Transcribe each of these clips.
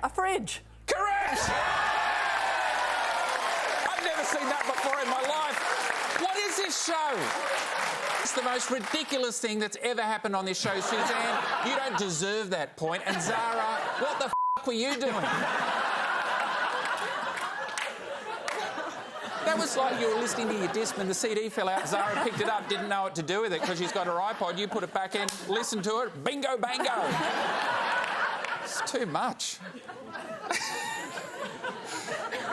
A fridge. Correct! I've never seen that before in my life. What is this show? It's the most ridiculous thing that's ever happened on this show, Suzanne. You don't deserve that point. And Zara, what the were you doing? That was like you were listening to your disc when the CD fell out. Zara picked it up, didn't know what to do with it because she's got her iPod. You put it back in, listen to it, bingo, bango. It's too much.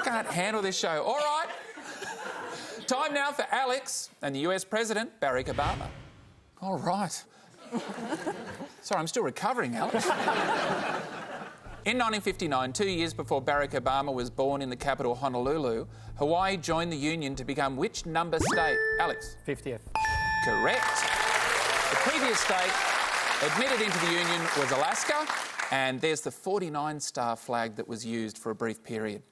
Can't handle this show. All right. Time now for Alex and the US President, Barack Obama. All right. Sorry, I'm still recovering, Alex. In 1959, 2 years before Barack Obama was born in the capital Honolulu, Hawaii joined the Union to become which number state? Alex? 50th. Correct. The previous state admitted into the Union was Alaska, and there's the 49-star flag that was used for a brief period.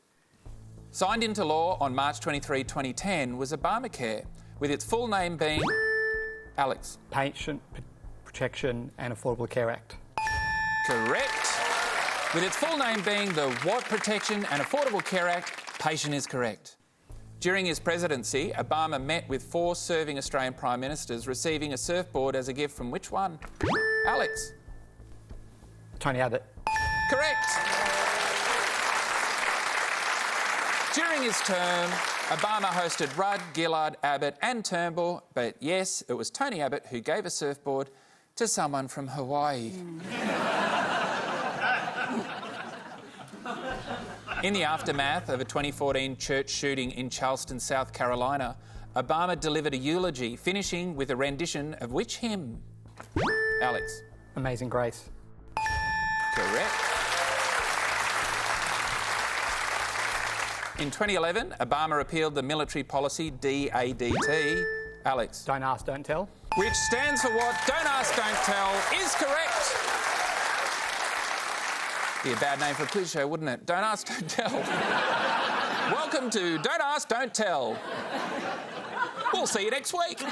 Signed into law on March 23, 2010 was Obamacare, with its full name being... Alex? Patient Protection and Affordable Care Act. Correct. With its full name being the What Protection and Affordable Care Act, patient is correct. During his presidency, Obama met with 4 serving Australian Prime Ministers, receiving a surfboard as a gift from which one? Alex? Tony Abbott. Correct. During his term, Obama hosted Rudd, Gillard, Abbott and Turnbull, but yes, it was Tony Abbott who gave a surfboard to someone from Hawaii. In the aftermath of a 2014 church shooting in Charleston, South Carolina, Obama delivered a eulogy, finishing with a rendition of which hymn? Alex? Amazing Grace. Correct. In 2011, Obama appealed the military policy DADT. Alex? Don't ask, don't tell. Which stands for what? Don't ask, don't tell is correct. Be a bad name for a quiz show, wouldn't it? Don't ask, don't tell. Welcome to Don't Ask, Don't Tell. We'll see you next week. 5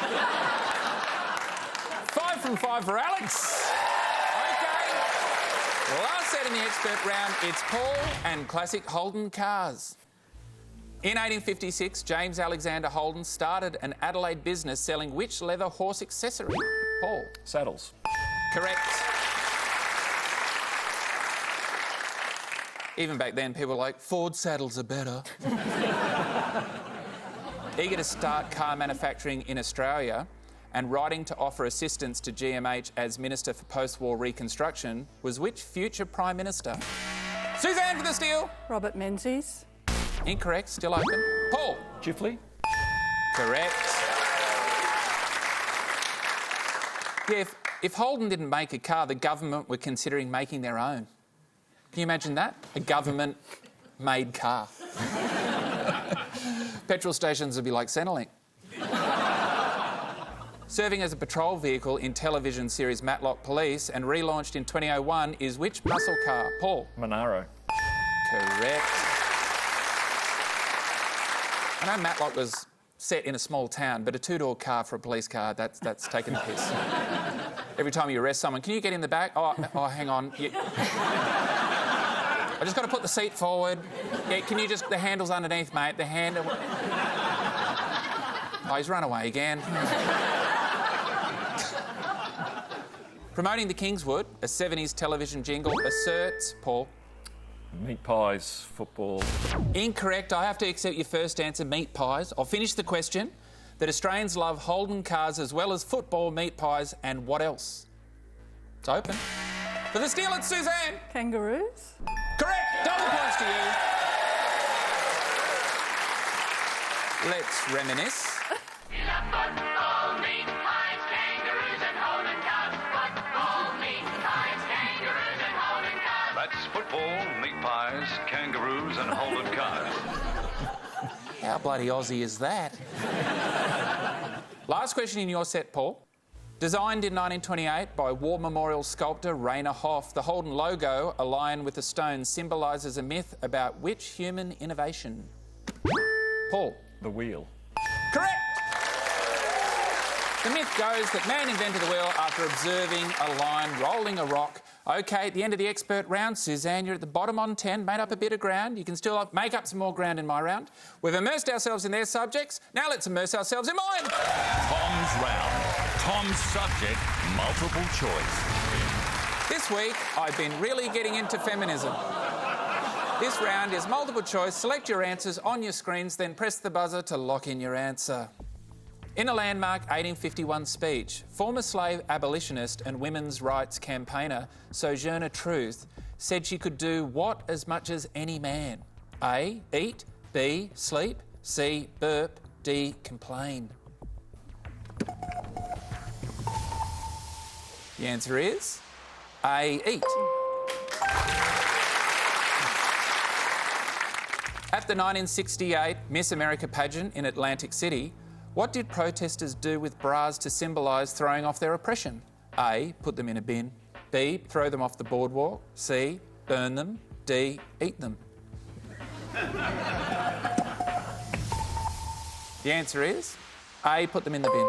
from 5 for Alex. OK. Last set in the expert round, it's Paul and classic Holden cars. In 1856, James Alexander Holden started an Adelaide business selling which leather horse accessory? Paul? Saddles. Correct. Even back then, people were like, Ford saddles are better. Eager to start car manufacturing in Australia and writing to offer assistance to GMH as Minister for Post-War Reconstruction was which future Prime Minister? Suzanne for the steal. Robert Menzies. Incorrect, still open. Paul? Chifley. Correct. Yeah, if Holden didn't make a car, the government were considering making their own. Can you imagine that? A government-made car. Petrol stations would be like Centrelink. Serving as a patrol vehicle in television series Matlock Police and relaunched in 2001 is which muscle car? Paul? Monaro. Correct. I know Matlock was set in a small town, but a 2-door car for a police car, that's taking a piss. Every time you arrest someone, can you get in the back? Oh, hang on. I just got to put the seat forward. Yeah, can you just... The handle's underneath, mate. The handle... Oh, he's run away again. Promoting the Kingswood, a 70s television jingle asserts... Paul? Meat pies, football. Incorrect. I have to accept your first answer, meat pies. I'll finish the question. That Australians love Holden cars as well as football, meat pies and what else? It's open. For the steal, it's Suzanne. Kangaroos. Correct. Double points to you. Let's reminisce. Football, meat pies, kangaroos and Holden cars. Football, meat pies, kangaroos and Holden cars. That's football, meat pies, kangaroos and Holden cars. How bloody Aussie is that? Last question in your set, Paul. Designed in 1928 by War Memorial sculptor Rainer Hoff, the Holden logo, a lion with a stone, symbolises a myth about which human innovation? Paul? The wheel. Correct! The myth goes that man invented the wheel after observing a lion rolling a rock OK, at the end of the expert round, Suzanne, you're at the bottom on 10, made up a bit of ground. You can still make up some more ground in my round. We've immersed ourselves in their subjects. Now let's immerse ourselves in mine. Tom's round. Tom's subject, multiple choice. This week, I've been really getting into feminism. This round is multiple choice. Select your answers on your screens, then press the buzzer to lock in your answer. In a landmark 1851 speech, former slave abolitionist and women's rights campaigner Sojourner Truth said she could do what as much as any man? A. Eat. B. Sleep. C. Burp. D. Complain. The answer is A. Eat. At the 1968 Miss America pageant in Atlantic City, what did protesters do with bras to symbolise throwing off their oppression? A. Put them in a bin. B. Throw them off the boardwalk. C. Burn them. D. Eat them. The answer is A. Put them in the bin.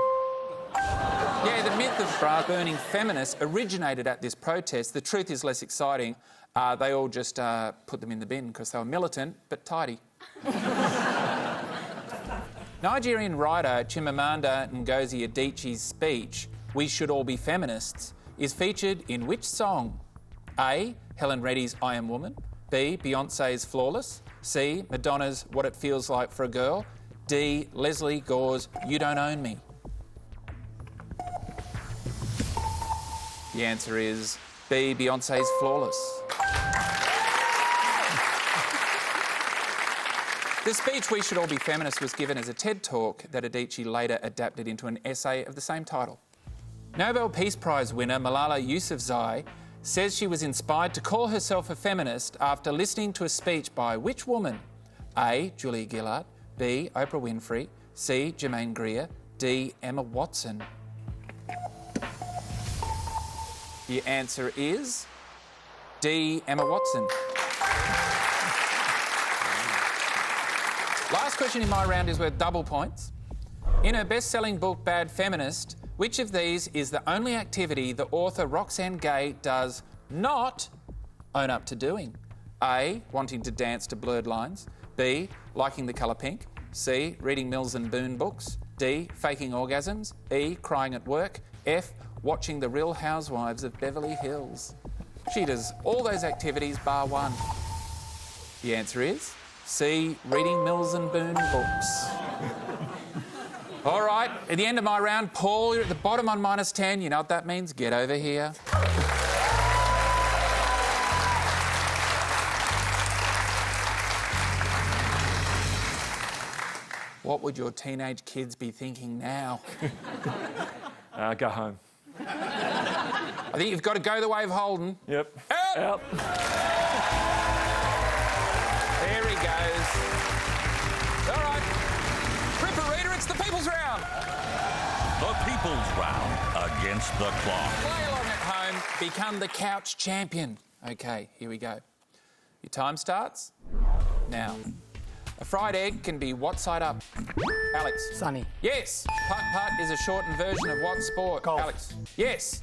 Yeah, the myth of bra-burning feminists originated at this protest. The truth is less exciting. They all just put them in the bin because they were militant but tidy. Nigerian writer Chimamanda Ngozi Adichie's speech, "We Should All Be Feminists," is featured in which song? A. Helen Reddy's I Am Woman. B. Beyonce's Flawless. C. Madonna's What It Feels Like for a Girl. D. Leslie Gore's You Don't Own Me. The answer is B. Beyonce's Flawless. The speech "We Should All Be Feminists" was given as a TED Talk that Adichie later adapted into an essay of the same title. Nobel Peace Prize winner Malala Yousafzai says she was inspired to call herself a feminist after listening to a speech by which woman? A. Julia Gillard. B. Oprah Winfrey. C. Germaine Greer. D. Emma Watson. The answer is D. Emma Watson. Last question in my round is worth double points. In her best-selling book, Bad Feminist, which of these is the only activity the author Roxane Gay does not own up to doing? A. Wanting to dance to Blurred Lines. B. Liking the colour pink. C. Reading Mills and Boon books. D. Faking orgasms. E. Crying at work. F. Watching The Real Housewives of Beverly Hills. She does all those activities bar one. The answer is C. Reading Mills and Boon books. All right, at the end of my round, Paul, you're at the bottom on -10. You know what that means? Get over here. What would your teenage kids be thinking now? Go home. I think you've got to go the way of Holden. Yep. Out. There he goes. All right. Ripper Reader, it's the People's Round. The People's Round against the clock. Play along at home, become the couch champion. OK, here we go. Your time starts now. A fried egg can be what side up? Alex. Sunny. Yes. Putt-putt is a shortened version of what sport? Golf. Alex. Yes.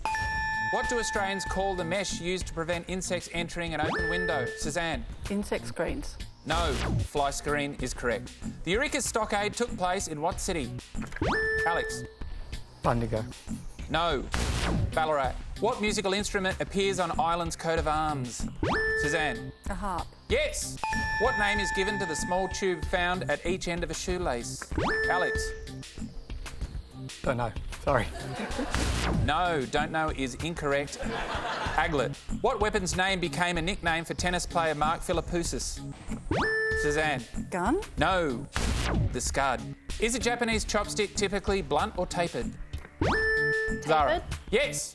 What do Australians call the mesh used to prevent insects entering an open window? Suzanne. Insect screens. No. Fly screen is correct. The Eureka Stockade took place in what city? Alex. Bundigo. No. Ballarat. What musical instrument appears on Ireland's coat of arms? Suzanne. A harp. Yes. What name is given to the small tube found at each end of a shoelace? Alex. Don't know. Sorry. No, don't know is incorrect. Aglet. What weapon's name became a nickname for tennis player Mark Philippoussis? Suzanne. Gun. No. The Scud. Is a Japanese chopstick typically blunt or tapered? Zara. Yes.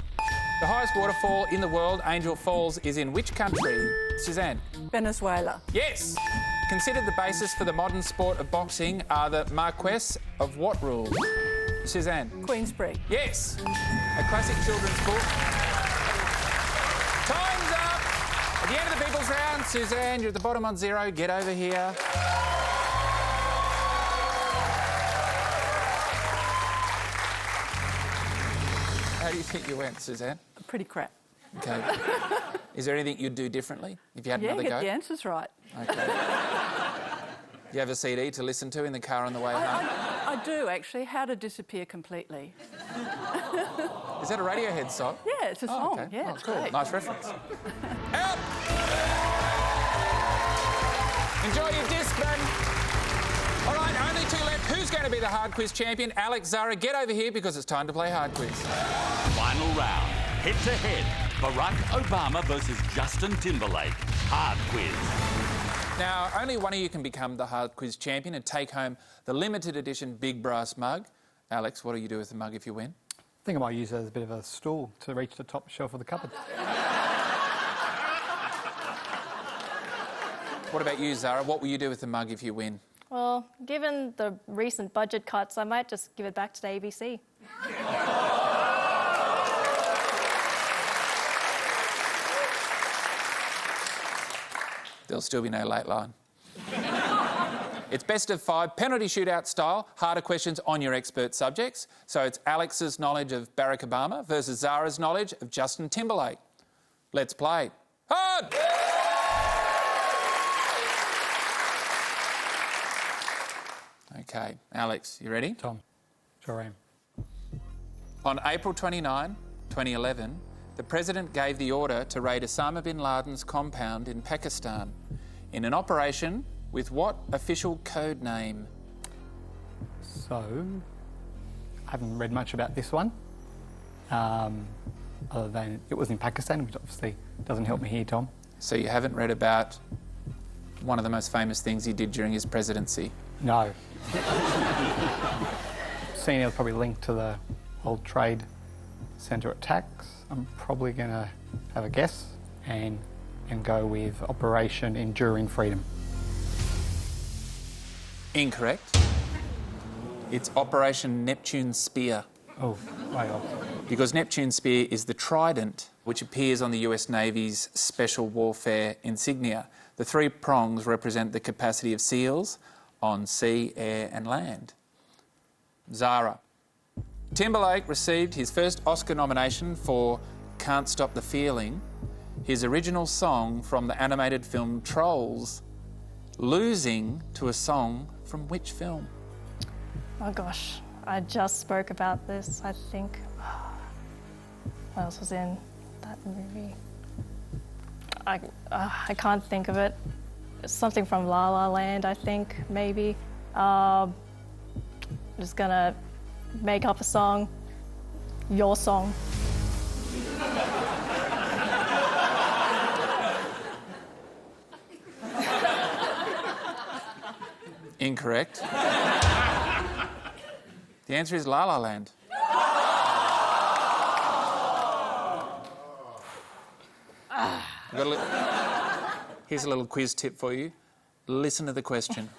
The highest waterfall in the world, Angel Falls, is in which country? Suzanne. Venezuela. Yes. Considered the basis for the modern sport of boxing are the Marquess of what rules? Suzanne. Queensbury. Yes. A classic children's book. Time's up. At the end of the People's Round, Suzanne, you're at the bottom on 0. Get over here. How do you think you went, Suzanne? Pretty crap. Okay. Is there anything you'd do differently if you had Yeah, another get go? the answers right. Okay. You have a CD to listen to in the car on the way home? I do, actually. How to Disappear Completely. Is that a Radiohead song? Yeah, it's a song. Okay. Yeah, Oh, it's cool. great. Nice reference. Help! Enjoy your disc, then. All right, only two left. Who's going to be the hard quiz champion? Alex, Zara, get over here because it's time to play hard quiz. Final round. Head to head. Barack Obama versus Justin Timberlake. Hard quiz. Now, only one of you can become the hard quiz champion and take home the limited edition big brass mug. Alex, what do you do with the mug if you win? I think I might use it as a bit of a stool to reach the top shelf of the cupboard. What about you, Zara? What will you do with the mug if you win? Well, given the recent budget cuts, I might just give it back to the ABC. There'll still be no late line. It's best of 5, penalty shootout style, harder questions on your expert subjects. So it's Alex's knowledge of Barack Obama versus Zara's knowledge of Justin Timberlake. Let's play. Hard! Okay, Alex, you ready? Tom, sure am. On April 29, 2011, the President gave the order to raid Osama bin Laden's compound in Pakistan in an operation with what official code name? So, I haven't read much about this one, other than it was in Pakistan, which obviously doesn't help me here, Tom. So you haven't read about one of the most famous things he did during his presidency? No. Seeing it was probably linked to the World Trade Center attacks, I'm probably going to have a guess and go with Operation Enduring Freedom. Incorrect. It's Operation Neptune Spear. Oh, way off. Because Neptune Spear is the trident which appears on the US Navy's Special Warfare insignia. The 3 prongs represent the capacity of SEALs on sea, air and land. Zara. Timberlake received his first Oscar nomination for Can't Stop the Feeling, his original song from the animated film Trolls, losing to a song from which film? Oh gosh, I just spoke about this, I think. What else was in that movie? I can't think of it. It's something from La La Land, I think, maybe. Just gonna make up a song. Your song. Incorrect. The answer is La La Land. Here's a little quiz tip for you. Listen to the question.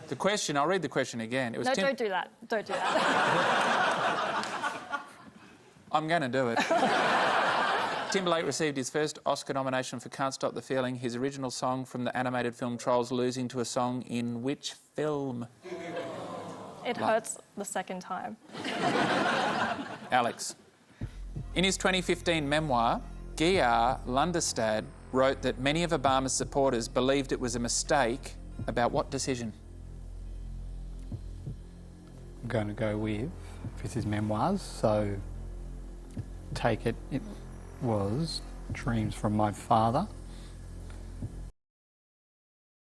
The question, I'll read the question again. It was No, don't do that. Don't do that. I'm going to do it. Timberlake received his first Oscar nomination for Can't Stop the Feeling, his original song from the animated film Trolls, losing to a song in which film? It hurts the second time. Alex. In his 2015 memoir, Geir Lundestad wrote that many of Obama's supporters believed it was a mistake about what decision? I'm going to go with his memoirs, so take it was Dreams from My Father.